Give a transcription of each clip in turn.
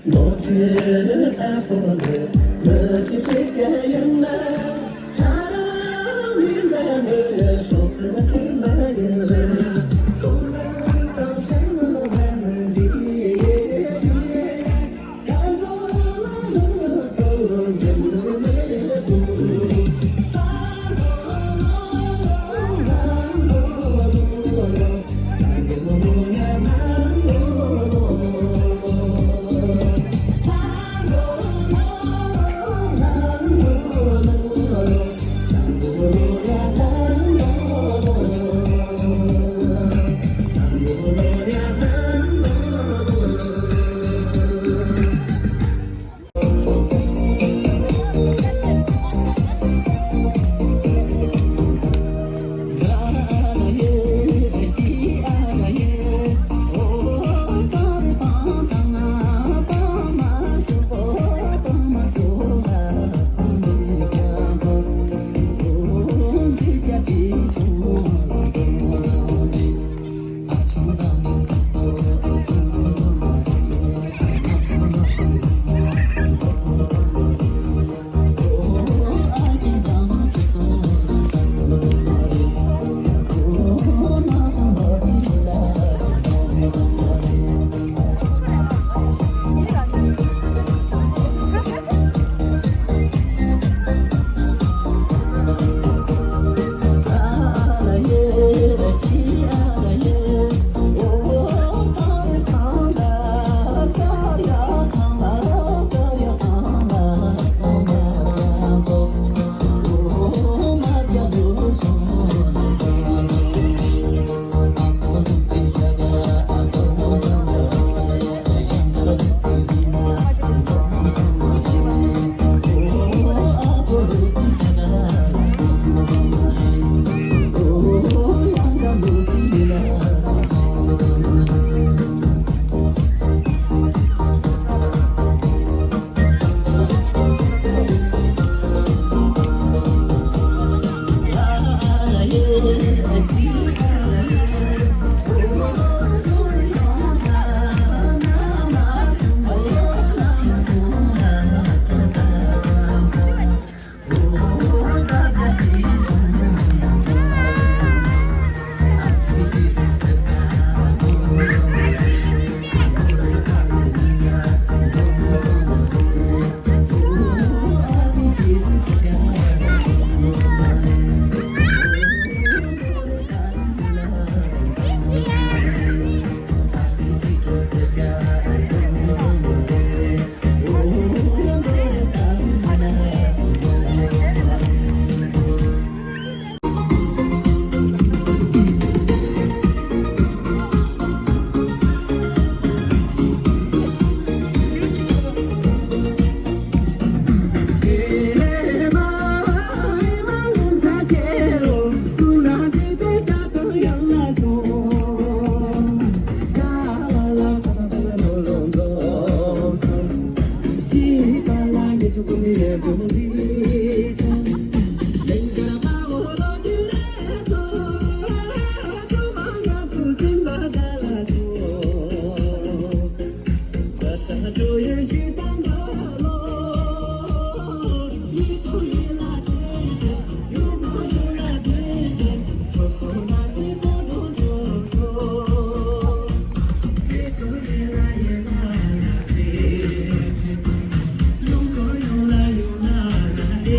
모두를 앞보는 멋진 색깔이었나 사람인다는 속도가 끝나요 고마운 생각으로 하는 뒤에 감정을 좋은 zem를 내고 조금이의 별이서 냉가라 방으로 그래서 그만 아프지 말아서 갖다 줘야지 반가워 이소리나 되게 유머나 되게 조금하지 모두 줘줘 이소리나 예나 되게 용서 요나 요나 나네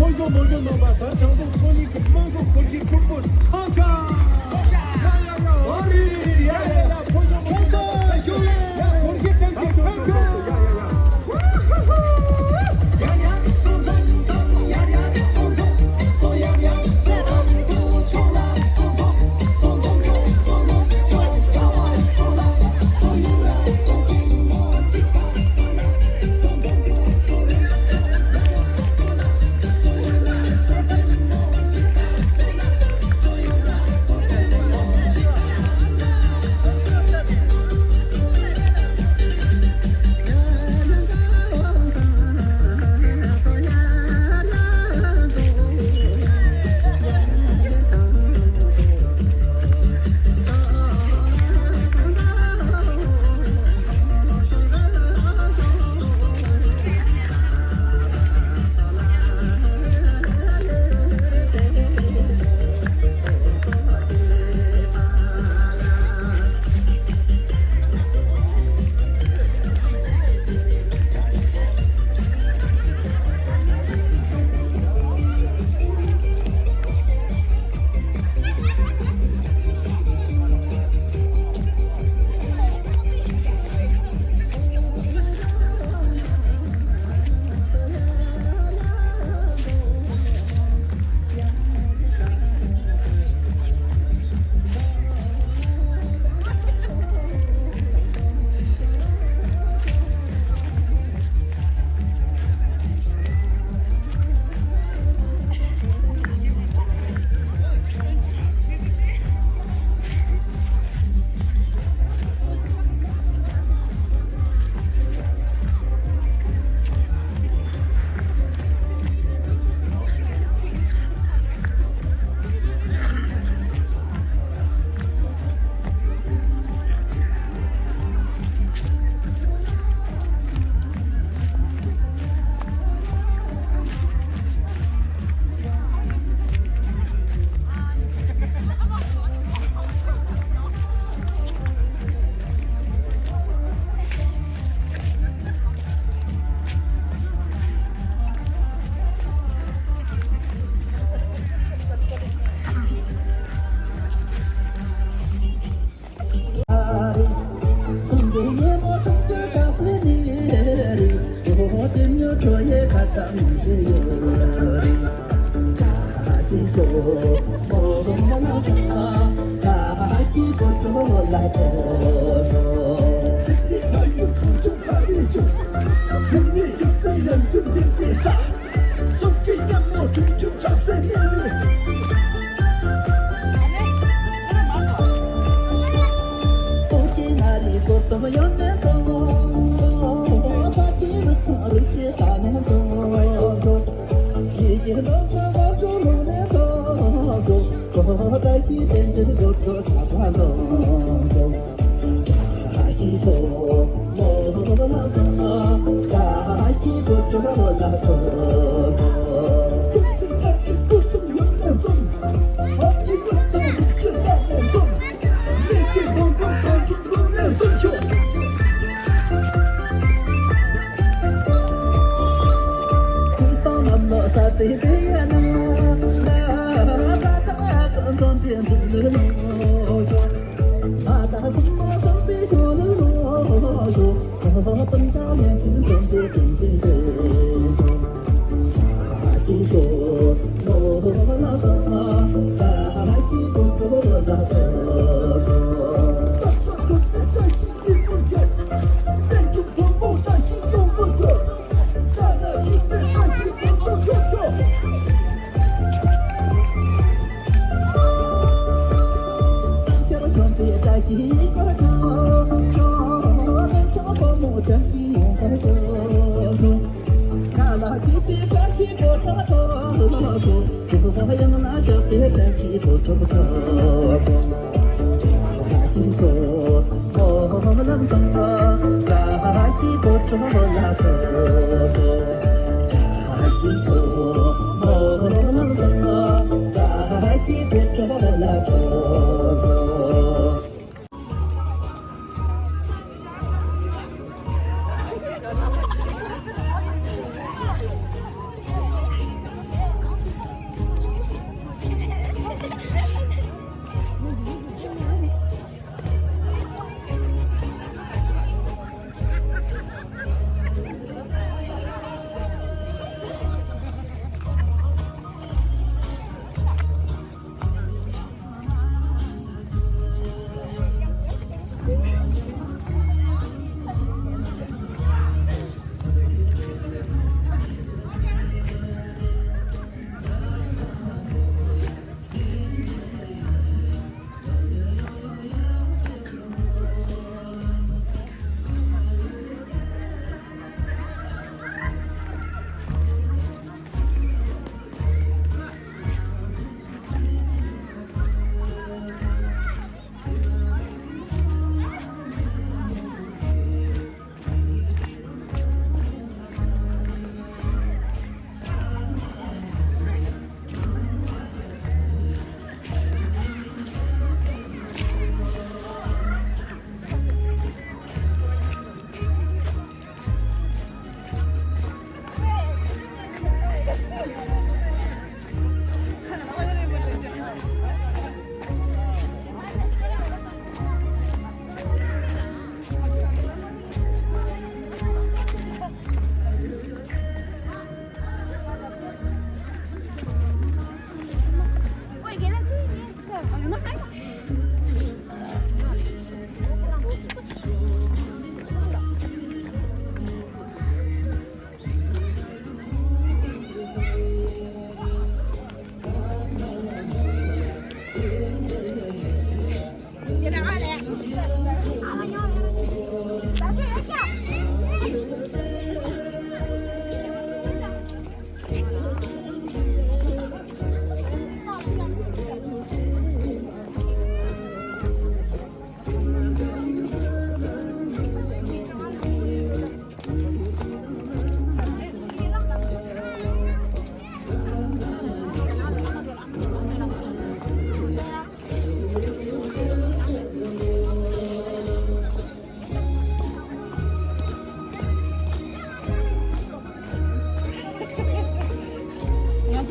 먼저 넘어봤다 전국 손이 먼저 골기 축구 한가 어리 야야야 먼저 조용 야 골기 짱짱 한가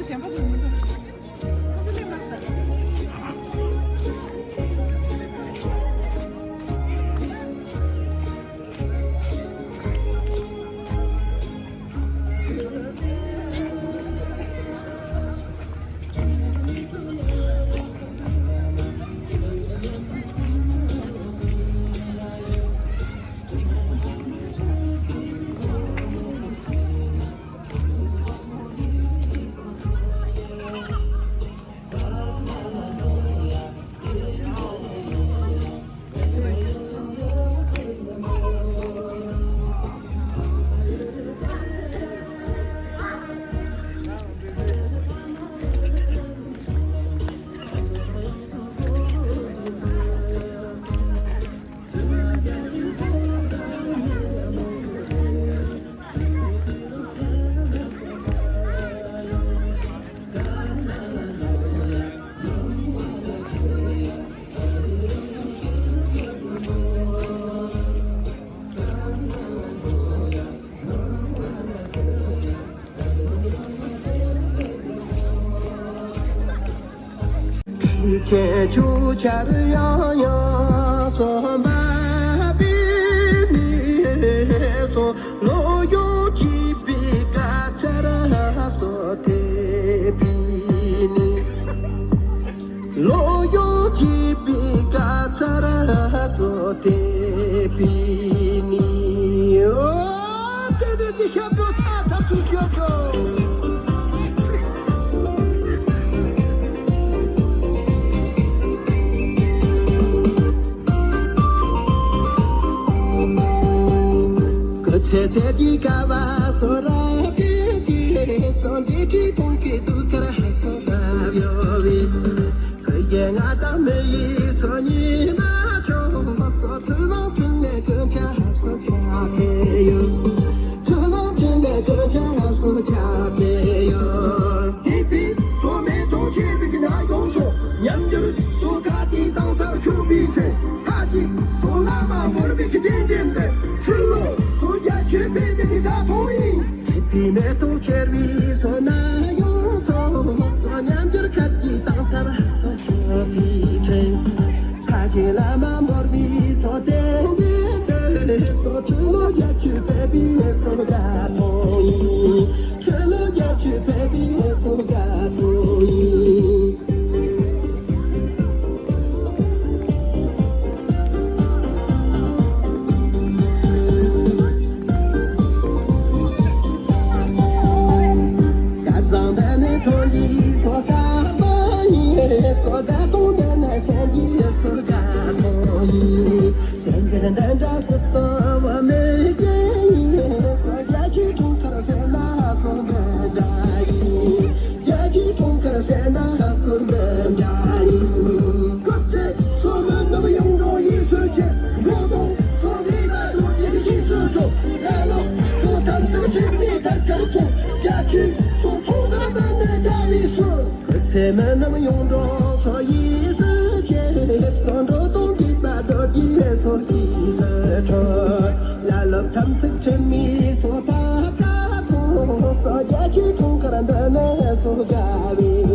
先不弄那个。切秋恰日洋洋，说马比你说老有几笔嘎扎拉说的比你，老有几笔嘎扎拉说的比你，哦，对，小表擦出小表。彩彩的嘎巴索拉边界，上街去同给都看了还说拉表位，可也俺当没说你妈穷，说头脑真来个家还说家配哟，头脑真来个家还说家配哟，地皮说没东西别给他用说，娘家说家的当当出比吹，他的说喇叭我都别去点点的，吃了。去别的给他同意，皮没都切里说那用头，说娘家的看的当他们说小皮城，他进来嘛莫比说点点的，说吃了也去别比说他同意，吃了也去别比说他同意。说感动的那些你说感动你，两个人等着是说我没愿意，说要去中国谁那说能答应，要去中国谁那说能答应。国际说们那么用着艺术钱，活动说你们多一个艺术中，然后说他这个群体他更错，要去说中国的那个艺术，国际们那么用着。说一世界，说着东西把到底说一世错，然后他们这沉迷说他从，说也去中国人的那说咖喱。